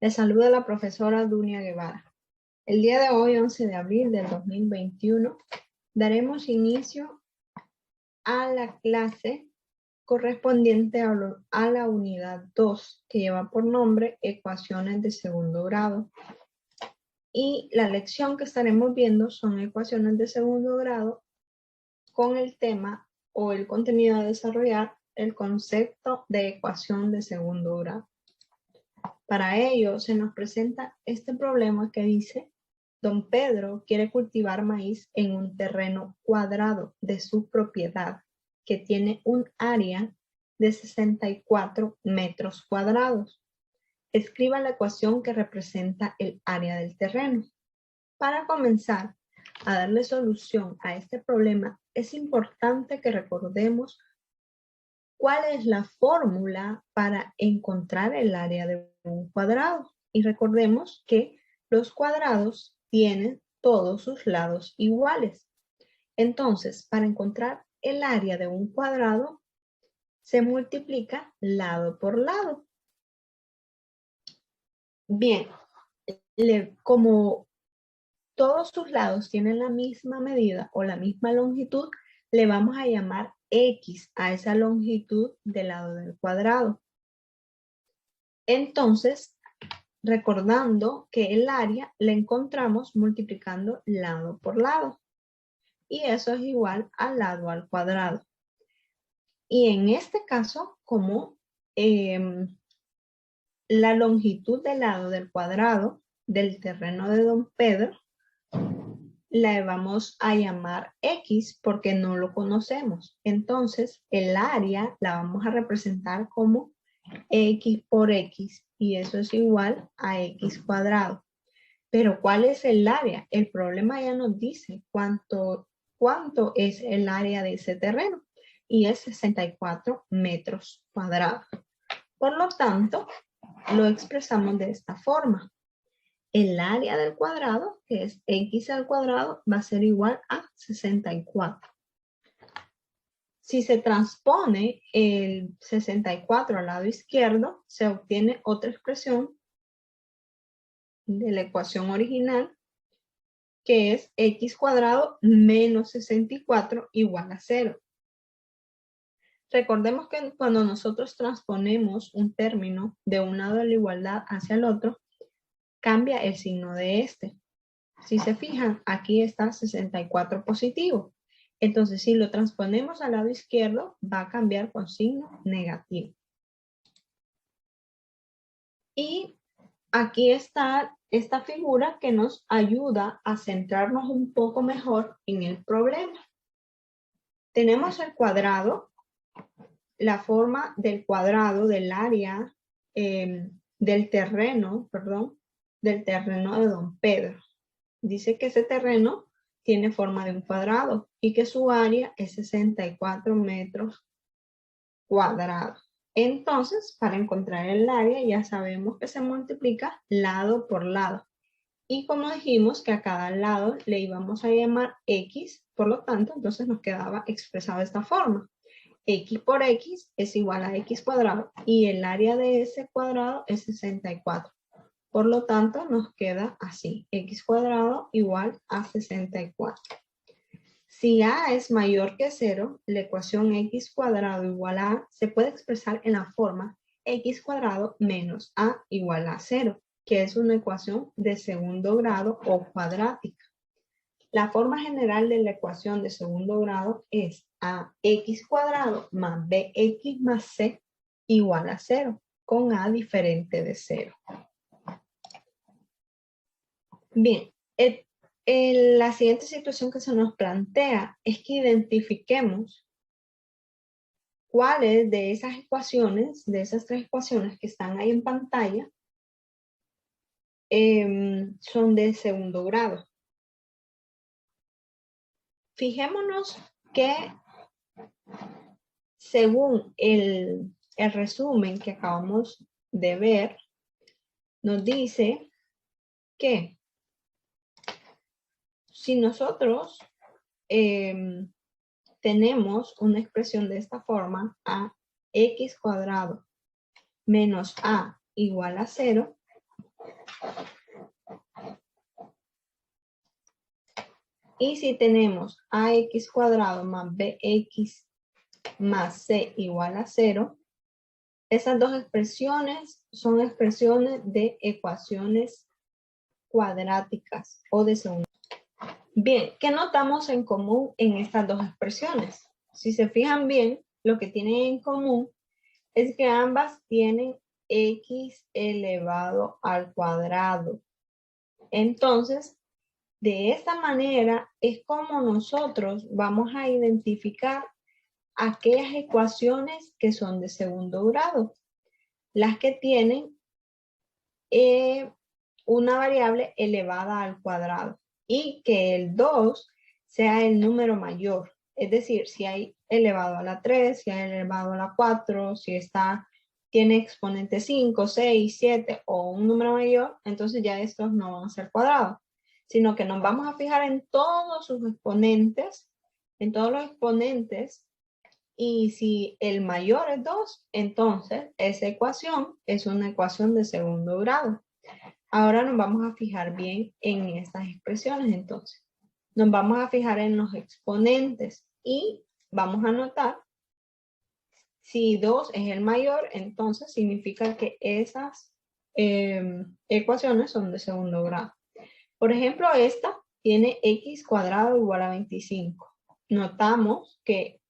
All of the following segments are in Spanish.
Les saluda la profesora Dunia Guevara. El día de hoy, 11 de abril del 2021, daremos inicio a la clase correspondiente a la unidad 2, que lleva por nombre Ecuaciones de segundo grado. Y la lección que estaremos viendo son ecuaciones de segundo grado con el tema o el contenido a desarrollar, el concepto de ecuación de segundo grado. Para ello se nos presenta este problema que dice: don Pedro quiere cultivar maíz en un terreno cuadrado de su propiedad que tiene un área de 64 metros cuadrados. Escriba la ecuación que representa el área del terreno. Para comenzar a darle solución a este problema, es importante que recordemos cuál es la fórmula para encontrar el área de un cuadrado. Y recordemos que los cuadrados tienen todos sus lados iguales. Entonces, para encontrar el área de un cuadrado, se multiplica lado por lado. Bien, como todos sus lados tienen la misma medida o la misma longitud, le vamos a llamar X a esa longitud del lado del cuadrado. Entonces, recordando que el área la encontramos multiplicando lado por lado. Y eso es igual al lado al cuadrado. Y en este caso, como la longitud del lado del cuadrado del terreno de don Pedro, la vamos a llamar X porque no lo conocemos. Entonces, el área la vamos a representar como X por X, y eso es igual a X cuadrado. Pero ¿cuál es el área? El problema ya nos dice cuánto es el área de ese terreno, y es 64 metros cuadrados. Por lo tanto, lo expresamos de esta forma. El área del cuadrado, que es X al cuadrado, va a ser igual a 64. Si se transpone el 64 al lado izquierdo, se obtiene otra expresión de la ecuación original, que es X cuadrado menos 64 igual a 0. Recordemos que cuando nosotros transponemos un término de un lado de la igualdad hacia el otro, cambia el signo de este. Si se fijan, aquí está 64 positivo. Entonces, si lo transponemos al lado izquierdo, va a cambiar con signo negativo. Y aquí está esta figura que nos ayuda a centrarnos un poco mejor en el problema. Tenemos el cuadrado, la forma del cuadrado del área del terreno de don Pedro. Dice que ese terreno tiene forma de un cuadrado y que su área es 64 metros cuadrados. Entonces, para encontrar el área ya sabemos que se multiplica lado por lado. Y como dijimos que a cada lado le íbamos a llamar X, por lo tanto, entonces nos quedaba expresado de esta forma. X por X es igual a X cuadrado y el área de ese cuadrado es 64. Por lo tanto, nos queda así, X cuadrado igual a 64. Si A es mayor que 0, la ecuación X cuadrado igual a A se puede expresar en la forma X cuadrado menos A igual a 0, que es una ecuación de segundo grado o cuadrática. La forma general de la ecuación de segundo grado es AX cuadrado más BX más C igual a 0, con A diferente de 0. Bien, la siguiente situación que se nos plantea es que identifiquemos cuáles de esas ecuaciones, de esas tres ecuaciones que están ahí en pantalla, son de segundo grado. Fijémonos que según el resumen que acabamos de ver, nos dice que si nosotros tenemos una expresión de esta forma, a x cuadrado menos a igual a 0, Y si tenemos ax cuadrado más bx más c igual a 0, esas dos expresiones son expresiones de ecuaciones cuadráticas o de segundo. Bien, ¿qué notamos en común en estas dos expresiones? Si se fijan bien, lo que tienen en común es que ambas tienen x elevado al cuadrado. Entonces, de esta manera es como nosotros vamos a identificar aquellas ecuaciones que son de segundo grado, las que tienen una variable elevada al cuadrado y que el 2 sea el número mayor. Es decir, si hay elevado a la 3, si hay elevado a la 4, si tiene exponente 5, 6, 7 o un número mayor, entonces ya estos no van a ser cuadrados, sino que nos vamos a fijar en todos sus exponentes, en todos los exponentes, y si el mayor es 2, entonces esa ecuación es una ecuación de segundo grado. Ahora nos vamos a fijar bien en estas expresiones, entonces. Nos vamos a fijar en los exponentes y vamos a notar si 2 es el mayor, entonces significa que esas ecuaciones son de segundo grado. Por ejemplo, esta tiene x cuadrado igual a 25. Notamos que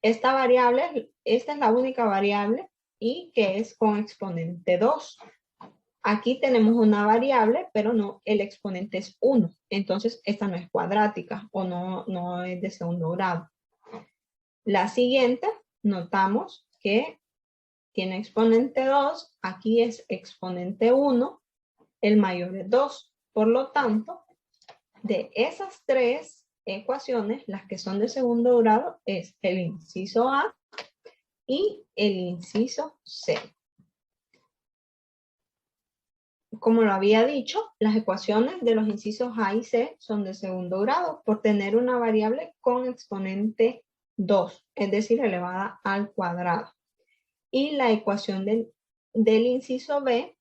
esta variable, esta es la única variable y que es con exponente 2. Aquí tenemos una variable, pero no, el exponente es 1. Entonces, esta no es cuadrática o no es de segundo grado. La siguiente, notamos que tiene exponente 2. Aquí es exponente 1. El mayor es 2. Por lo tanto, de esas tres ecuaciones, las que son de segundo grado es el inciso A y el inciso C. Como lo había dicho, las ecuaciones de los incisos A y C son de segundo grado por tener una variable con exponente 2, es decir, elevada al cuadrado. Y la ecuación del inciso B,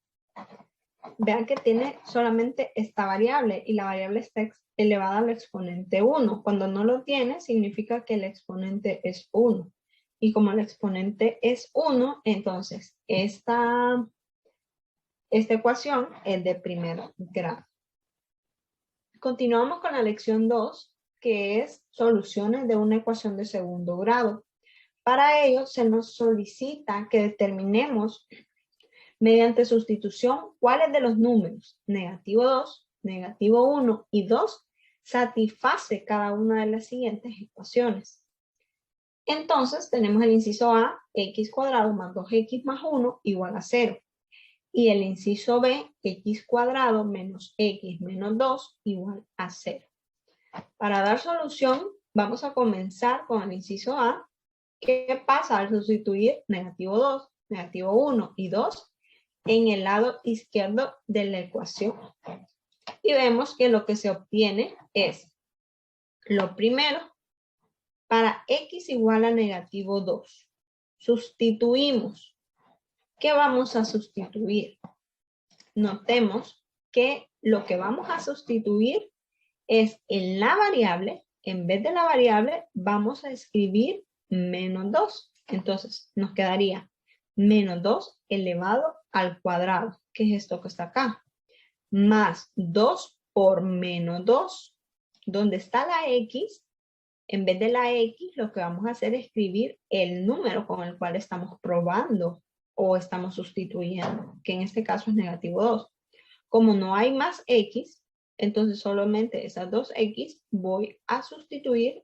vean que tiene solamente esta variable y la variable está elevada al exponente 1. Cuando no lo tiene, significa que el exponente es 1. Y como el exponente es 1, entonces esta ecuación es de primer grado. Continuamos con la lección 2, que es soluciones de una ecuación de segundo grado. Para ello, se nos solicita que determinemos mediante sustitución cuáles de los números negativo 2, negativo 1 y 2 satisface cada una de las siguientes ecuaciones. Entonces, tenemos el inciso A, x cuadrado más 2x más 1 igual a 0. Y el inciso B, x cuadrado menos x menos 2 igual a 0. Para dar solución, vamos a comenzar con el inciso A. ¿Qué pasa al sustituir negativo 2, negativo 1 y 2 en el lado izquierdo de la ecuación? Y vemos que lo que se obtiene es, lo primero, para x igual a negativo 2, sustituimos. ¿Qué vamos a sustituir? Notemos que lo que vamos a sustituir es en la variable, en vez de la variable, vamos a escribir menos 2. Entonces, nos quedaría menos 2 elevado al cuadrado, que es esto que está acá, más 2 por menos 2. Donde está la x, en vez de la x, lo que vamos a hacer es escribir el número con el cual estamos probando o estamos sustituyendo, que en este caso es negativo 2. Como no hay más x, entonces solamente esas dos x voy a sustituir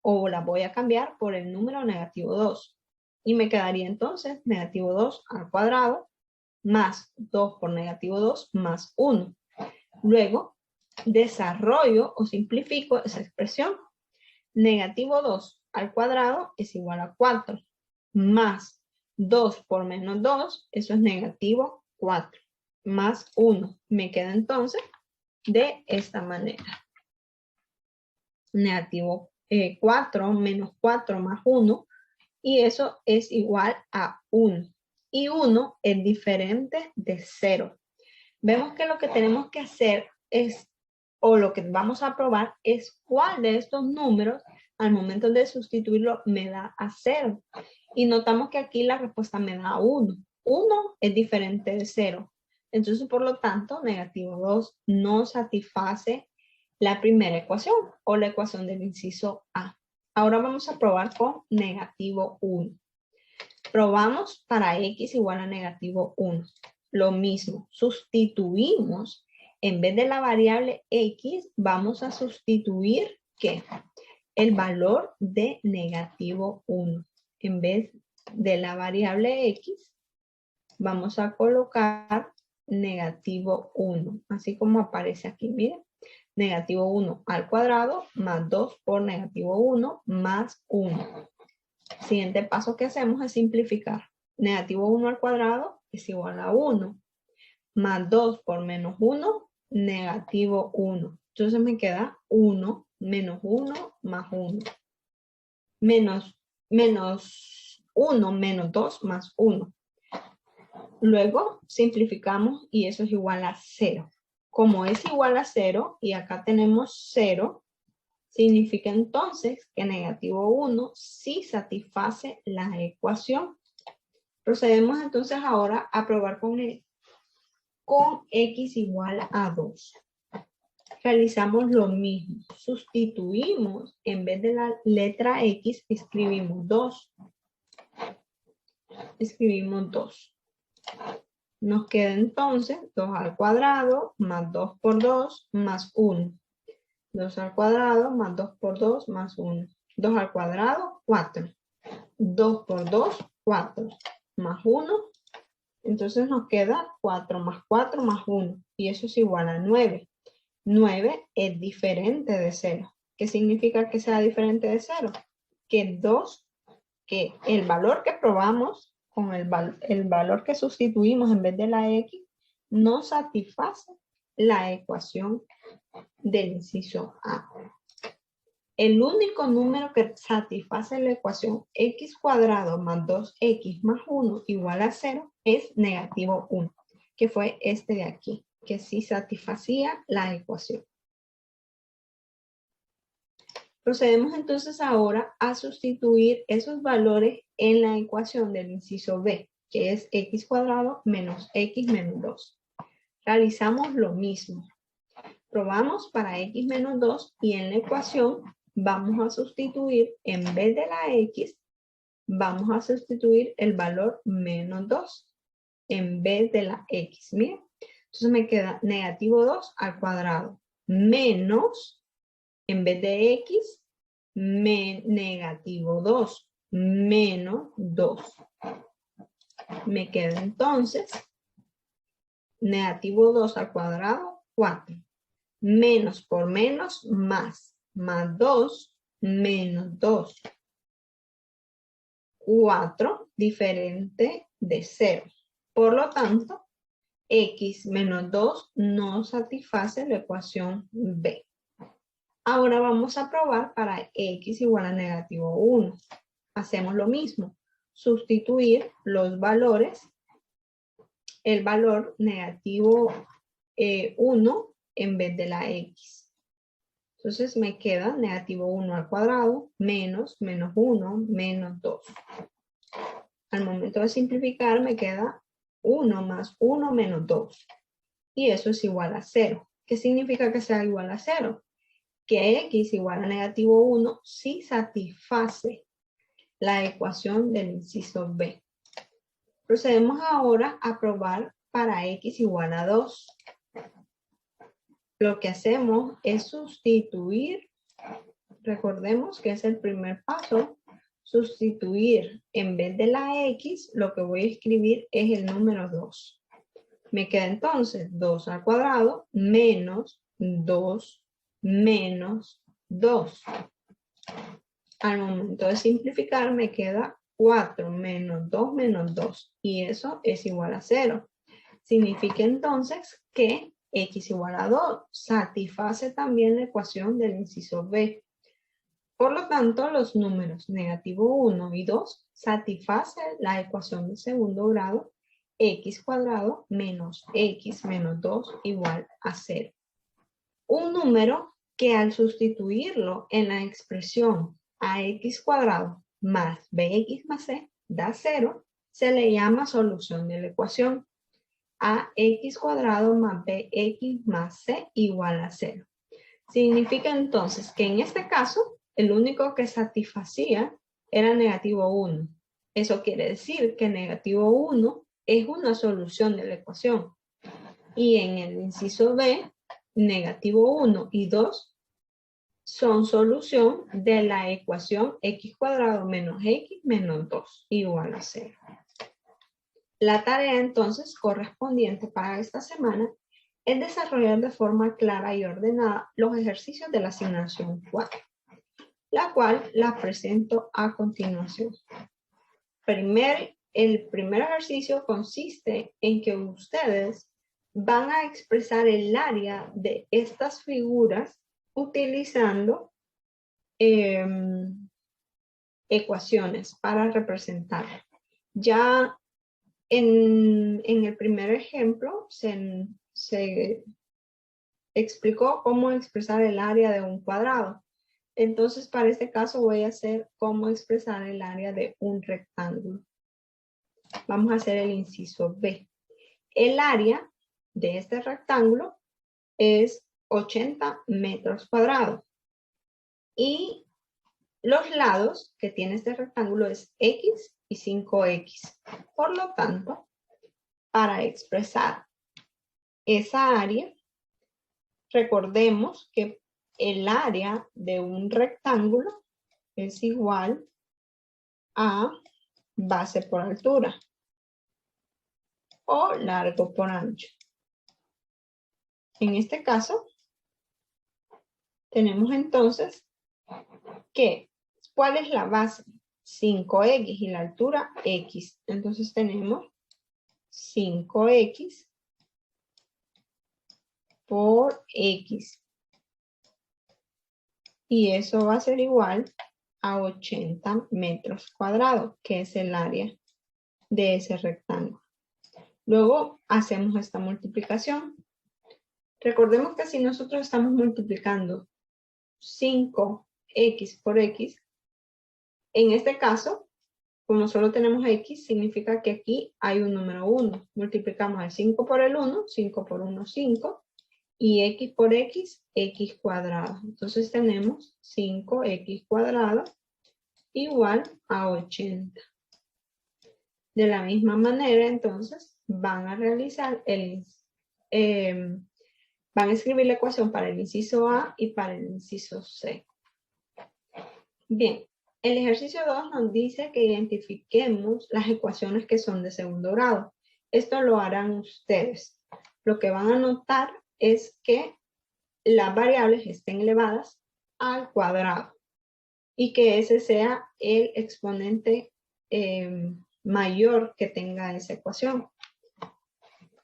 o las voy a cambiar por el número negativo 2. Y me quedaría entonces negativo 2 al cuadrado más 2 por negativo 2 más 1. Luego desarrollo o simplifico esa expresión. Negativo 2 al cuadrado es igual a 4 más 2 por menos 2, eso es negativo 4 más 1. Me queda entonces de esta manera. Negativo 4 menos 4 más 1 y eso es igual a 1. Y 1 es diferente de 0. vemos que lo que tenemos que hacer es, o lo que vamos a probar es cuál de estos números al momento de sustituirlo me da a 0. Y notamos que aquí la respuesta me da 1. 1 es diferente de 0. Entonces, por lo tanto, negativo 2 no satisface la primera ecuación o la ecuación del inciso A. Ahora vamos a probar con negativo 1. Probamos para x igual a negativo 1. Lo mismo, sustituimos, en vez de la variable x, vamos a sustituir, ¿qué? El valor de negativo 1. En vez de la variable x, vamos a colocar negativo 1, así como aparece aquí, miren. Negativo 1 al cuadrado más 2 por negativo 1 más 1. Siguiente paso que hacemos es simplificar. Negativo 1 al cuadrado es igual a 1. Más 2 por menos 1, negativo 1. Entonces me queda 1 menos 1 más 1. Menos 1 menos 2 más 1. Luego simplificamos y eso es igual a 0. Como es igual a 0 y acá tenemos 0, significa entonces que negativo 1 sí satisface la ecuación. Procedemos entonces ahora a probar con x igual a 2. Realizamos lo mismo. Sustituimos, en vez de la letra x, escribimos 2. Escribimos 2. Nos queda entonces 2 al cuadrado más 2 por 2 más 1. 2 al cuadrado más 2 por 2 más 1. 2 al cuadrado, 4. 2 por 2, 4. Más 1. Entonces nos queda 4 más 4 más 1. Y eso es igual a 9. 9 es diferente de 0. ¿Qué significa que sea diferente de 0? Que el valor que probamos con el valor que sustituimos en vez de la x no satisface la ecuación del inciso A. El único número que satisface la ecuación x cuadrado más 2x más 1 igual a 0 es negativo 1, que fue este de aquí, que sí satisfacía la ecuación. Procedemos entonces ahora a sustituir esos valores en la ecuación del inciso B, que es x cuadrado menos x menos 2. Realizamos lo mismo. Probamos para x menos 2 y en la ecuación vamos a sustituir, en vez de la x, vamos a sustituir el valor menos 2 en vez de la x. Miren, entonces me queda negativo 2 al cuadrado menos, en vez de x, negativo 2 menos 2. Me queda entonces negativo 2 al cuadrado, 4. Menos por menos, más 2, menos 2. 4 diferente de 0. Por lo tanto, x menos 2 no satisface la ecuación B. Ahora vamos a probar para x igual a negativo 1. Hacemos lo mismo. Sustituir los valores, el valor negativo 1 en vez de la x. Entonces me queda negativo 1 al cuadrado menos 1 menos 2. Al momento de simplificar me queda 1 más 1 menos 2. Y eso es igual a 0. ¿Qué significa que sea igual a 0? Que x igual a negativo 1 sí satisface la ecuación del inciso B. Procedemos ahora a probar para x igual a 2. Lo que hacemos es sustituir, recordemos que es el primer paso, sustituir en vez de la x, lo que voy a escribir es el número 2. Me queda entonces 2 al cuadrado menos 2 menos 2. Al momento de simplificar me queda 4 menos 2 menos 2 y eso es igual a 0. Significa entonces que x igual a 2 satisface también la ecuación del inciso B. Por lo tanto, los números negativo 1 y 2 satisfacen la ecuación de segundo grado x cuadrado menos x menos 2 igual a 0. Un número que al sustituirlo en la expresión ax cuadrado más bx más c da 0, se le llama solución de la ecuación ax cuadrado más bx más c igual a 0. Significa entonces que en este caso, el único que satisfacía era negativo 1. Eso quiere decir que negativo 1 es una solución de la ecuación. Y en el inciso B, negativo 1 y 2 son solución de la ecuación x cuadrado menos x menos 2 igual a 0. La tarea entonces correspondiente para esta semana es desarrollar de forma clara y ordenada los ejercicios de la asignación 4, la cual la presento a continuación. El primer ejercicio consiste en que ustedes van a expresar el área de estas figuras utilizando ecuaciones para representar. Ya en el primer ejemplo se explicó cómo expresar el área de un cuadrado. Entonces, para este caso voy a hacer cómo expresar el área de un rectángulo. Vamos a hacer el inciso B. El área de este rectángulo es 80 metros cuadrados. Y los lados que tiene este rectángulo es X y 5X. Por lo tanto, para expresar esa área, recordemos que el área de un rectángulo es igual a base por altura o largo por ancho. En este caso, tenemos entonces que, ¿cuál es la base? 5x y la altura x. Entonces tenemos 5x por x. Y eso va a ser igual a 80 metros cuadrados, que es el área de ese rectángulo. Luego hacemos esta multiplicación. Recordemos que si nosotros estamos multiplicando 5x por x, en este caso, como solo tenemos x, significa que aquí hay un número 1. Multiplicamos el 5 por el 1, 5 por 1, 5. Y x por x, x cuadrado. Entonces tenemos 5x cuadrado igual a 80. De la misma manera, entonces, van a realizar van a escribir la ecuación para el inciso A y para el inciso C. Bien, el ejercicio 2 nos dice que identifiquemos las ecuaciones que son de segundo grado. Esto lo harán ustedes. Lo que van a notar es que las variables estén elevadas al cuadrado y que ese sea el exponente mayor que tenga esa ecuación.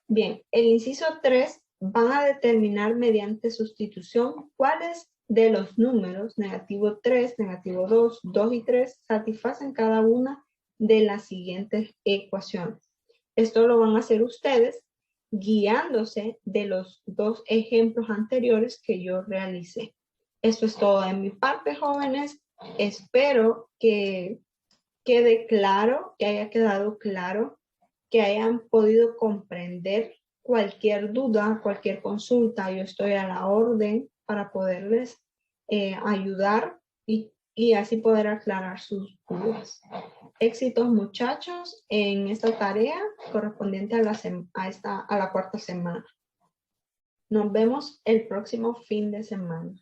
Bien, el inciso 3 van a determinar mediante sustitución cuáles de los números negativo 3, negativo 2, 2 y 3 satisfacen cada una de las siguientes ecuaciones. Esto lo van a hacer ustedes guiándose de los dos ejemplos anteriores que yo realicé. Esto es todo de mi parte, jóvenes. Espero que quede claro, que haya quedado claro, que hayan podido comprender cualquier duda, cualquier consulta. Yo estoy a la orden para poderles ayudar y así poder aclarar sus dudas. Éxitos, muchachos, en esta tarea correspondiente a la cuarta semana. Nos vemos el próximo fin de semana.